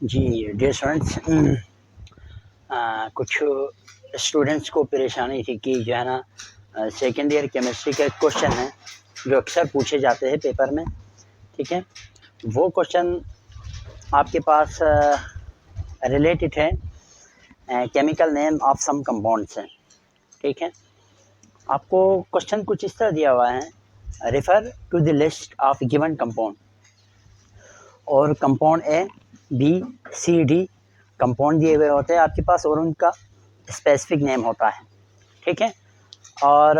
जी dear students, कुछ students को परेशानी थी कि जो है ना सेकेंड ईयर केमिस्ट्री के क्वेश्चन हैं जो अक्सर पूछे जाते हैं पेपर में। ठीक है, वो क्वेश्चन आपके पास रिलेटेड है chemical name of some compound से। ठीक है, आपको क्वेश्चन कुछ इस तरह दिया हुआ है, refer to the list of given compound, और compound A B C D compound दिए हुए होते हैं आपके पास और उनका स्पेसिफिक नेम होता है। ठीक है, और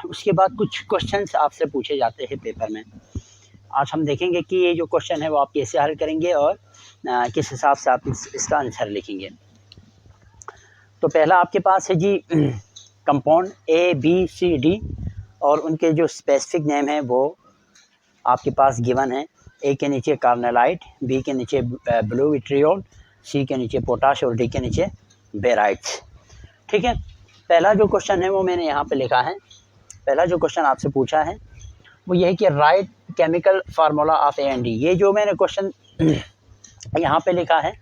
उसके बाद कुछ क्वेश्चंस आपसे पूछे जाते हैं पेपर में। आज हम देखेंगे कि ये जो क्वेश्चन है वो आप कैसे हल करेंगे और किस हिसाब से आप इसका आंसर लिखेंगे। तो पहला आपके पास है जी compound A B C D और उनके जो स्पेसिफिक नेम है वो आपके पास गिवन है। ए के नीचे कार्नेलाइट, बी के नीचे ब्लू विट्रियोल, सी के नीचे पोटाश और डी के नीचे बेराइट्स। ठीक है, पहला जो क्वेश्चन है वो मैंने यहाँ पे लिखा है। पहला जो क्वेश्चन आपसे पूछा है वो ये है कि right chemical formula of A and D. ये जो मैंने क्वेश्चन यहाँ पे लिखा है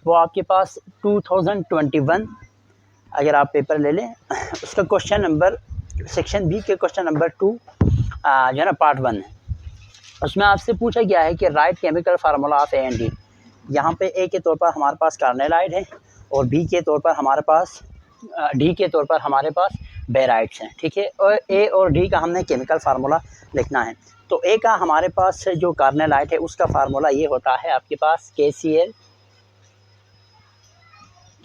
वो आपके पास 2021 अगर आप पेपर ले लें उसका क्वेश्चन नंबर सेक्शन बी के क्वेश्चन नंबर 2 जो है ना पार्ट 1 है। उसमें आपसे पूछा गया है कि right chemical formula of A and D. यहाँ पे ए के तौर पर हमारे पास कार्नेलाइट है और बी के तौर पर हमारे पास डी के तौर पर हमारे पास बेराइट्स हैं। ठीक है, और ए और डी का हमने केमिकल फार्मूला लिखना है। तो ए का हमारे पास जो कार्नेलाइट है उसका फार्मूला ये होता है आपके पास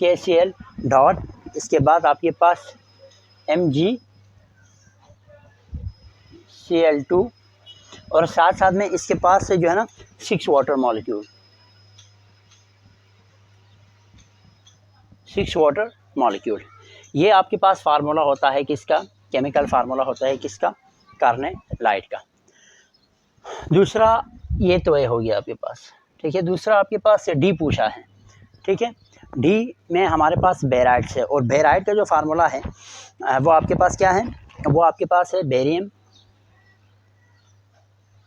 KCl डॉट, इसके बाद आपके पास MgCl2 और साथ साथ में इसके पास से जो है ना 6 वाटर मॉलिक्यूल। ये आपके पास फार्मूला होता है किसका, केमिकल फार्मूला होता है किसका, कार्नेलाइट का। दूसरा ये तो ये हो गया आपके पास। ठीक है, दूसरा आपके पास डी पूछा है। ठीक है, डी में हमारे पास बेराइट्स है और बेराइट का जो फार्मूला है वो आपके पास क्या है, वो आपके पास है बेरियम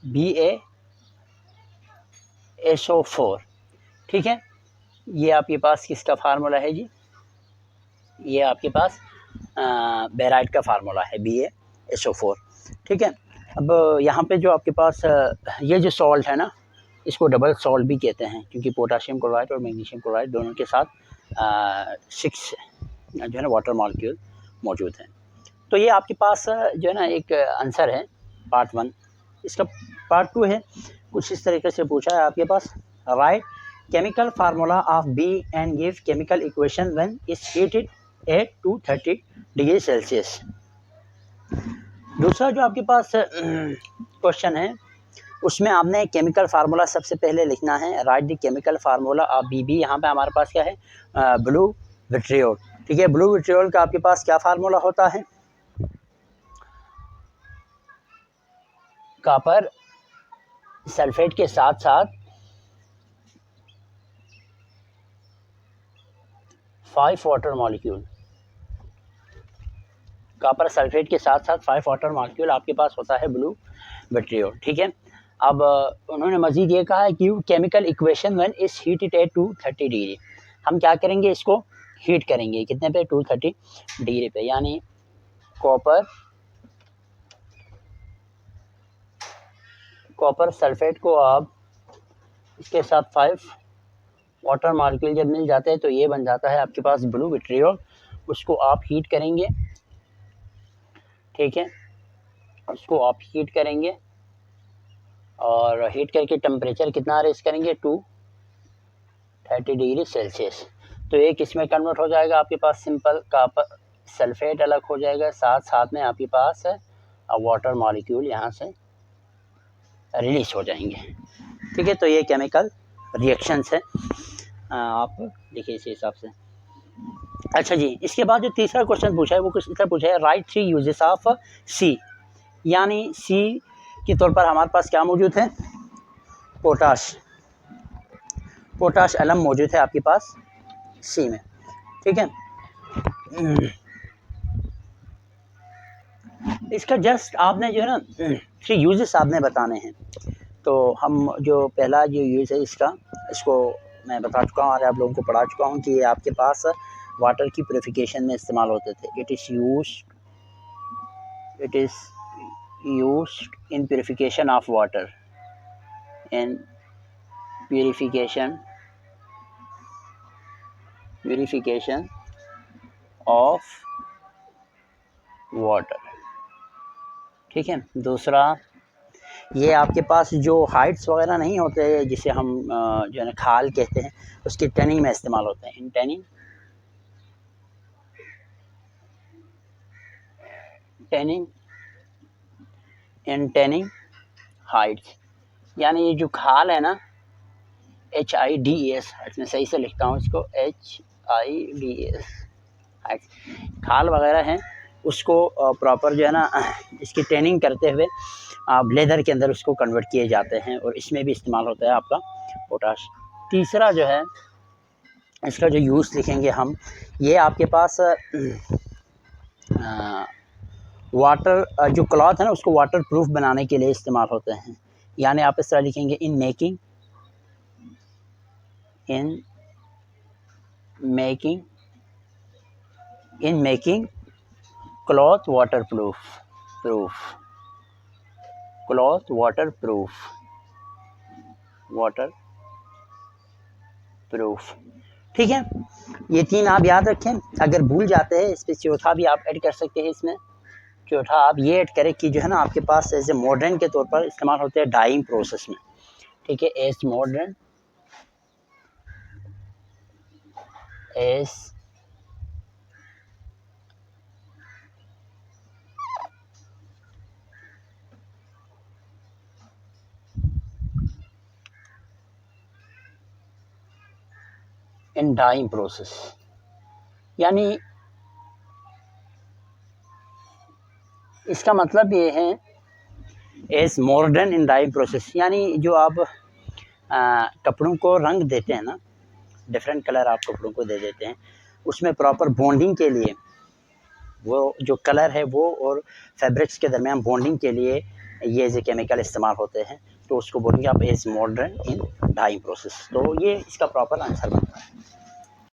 BaSO4। ठीक है, ये आपके पास किसका फार्मूला है जी, ये आपके पास बेराइट का फार्मूला है BaSO4। ठीक है, अब यहाँ पे जो आपके पास ये जो सॉल्ट है ना इसको डबल सॉल्ट भी कहते हैं क्योंकि पोटाशियम क्लोराइड और मैग्नीशियम क्लोराइड दोनों के साथ 6 जो है ना वाटर मॉलिक्यूल मौजूद हैं। तो ये आपके पास जो है ना एक आंसर है पार्ट 1। इसका पार्ट 2 है, कुछ इस तरीके से पूछा है आपके पास, write chemical formula of B and give chemical equation when is heated at 230 degree Celsius. दूसरा जो आपके पास क्वेश्चन है उसमें आपने केमिकल फार्मूला सबसे पहले लिखना है, write the chemical formula of B. यहाँ पे हमारे पास क्या है, ब्लू विट्रियोल। ठीक है, ब्लू विट्रियोल का आपके पास क्या फार्मूला होता है, कॉपर सल्फेट के साथ साथ 5 वाटर मॉलिक्यूल, कॉपर सल्फेट के साथ साथ 5 वाटर मॉलिक्यूल आपके पास होता है ब्लू विट्रियोल। ठीक है, अब उन्होंने मज़ीद ये कहा है कि chemical equation when is heated at 230 degree. हम क्या करेंगे, इसको हीट करेंगे कितने पे, 230 डिग्री पे, यानी कॉपर सल्फेट को आप इसके साथ 5 वाटर मॉलिक्यूल जब मिल जाते हैं तो ये बन जाता है आपके पास ब्लू विट्रियोल। उसको आप हीट करेंगे। ठीक है, उसको आप हीट करेंगे और हीट करके टेम्परेचर कितना रेस करेंगे, 230 डिग्री सेल्सियस। तो एक इसमें कन्वर्ट हो जाएगा आपके पास सिंपल कॉपर सल्फेट अलग हो जाएगा, साथ साथ में आपके पास वाटर मॉलिक्यूल यहाँ से रिलीज हो जाएंगे। ठीक है, तो ये केमिकल रिएक्शंस है, आप देखिए इस हिसाब से। अच्छा जी, इसके बाद जो तीसरा क्वेश्चन पूछा है वो कुछ तरह पूछा है, राइट 3 यूजेस ऑफ सी। यानी सी के तौर पर हमारे पास क्या मौजूद है, पोटाश एलम मौजूद है आपके पास सी में। ठीक है, इसका जस्ट आपने जो है ना 3 यूजेस आपने बताने हैं। तो हम जो पहला जो यूज़ है इसको मैं बता चुका हूँ और आप लोगों को पढ़ा चुका हूँ कि ये आपके पास वाटर की प्योरीफिकेशन में इस्तेमाल होते थे। It is used in purification of water, in purification of water. ठीक है। दूसरा, ये आपके पास जो हाइट्स वगैरह नहीं होते जिसे हम जो है ना खाल कहते हैं, उसकी टनिंग में इस्तेमाल होते हैं। इन टनिंग हाइट्स, यानी ये जो खाल है ना, HIDS, मैं सही से लिखता हूँ इसको, HIDS हाइट्स, खाल वगैरह हैं, उसको प्रॉपर जो है ना इसकी ट्रेनिंग करते हुए लेदर के अंदर उसको कन्वर्ट किए जाते हैं और इसमें भी इस्तेमाल होता है आपका पोटाश। तीसरा जो है इसका जो यूज़ लिखेंगे हम, ये आपके पास वाटर जो क्लॉथ है ना उसको वाटर प्रूफ बनाने के लिए इस्तेमाल होते हैं। यानी आप इस तरह लिखेंगे, in making cloth water proof. ठीक है, ये 3 आप याद रखें। अगर भूल जाते हैं इस पर चौथा भी आप ऐड कर सकते हैं। इसमें चौथा आप ये ऐड करें कि जो है ना आपके पास एज ए मॉडर्न के तौर पर इस्तेमाल होते हैं डाइंग प्रोसेस में। ठीक है, एज मॉडर्न इन डाइंग प्रोसेस, यानी इसका मतलब ये है एज मॉडर्न इन डाइंग प्रोसेस, यानी जो आप कपड़ों को रंग देते हैं ना, डिफरेंट कलर आप कपड़ों को दे देते हैं, उसमें प्रॉपर बॉन्डिंग के लिए वो जो कलर है वो और फैब्रिक्स के दरमियान बॉन्डिंग के लिए ये जो केमिकल इस्तेमाल होते हैं, तो उसको बोलेंगे आप एज मॉडर्न इन डाइंग प्रोसेस। तो ये इसका प्रॉपर आंसर बनता है।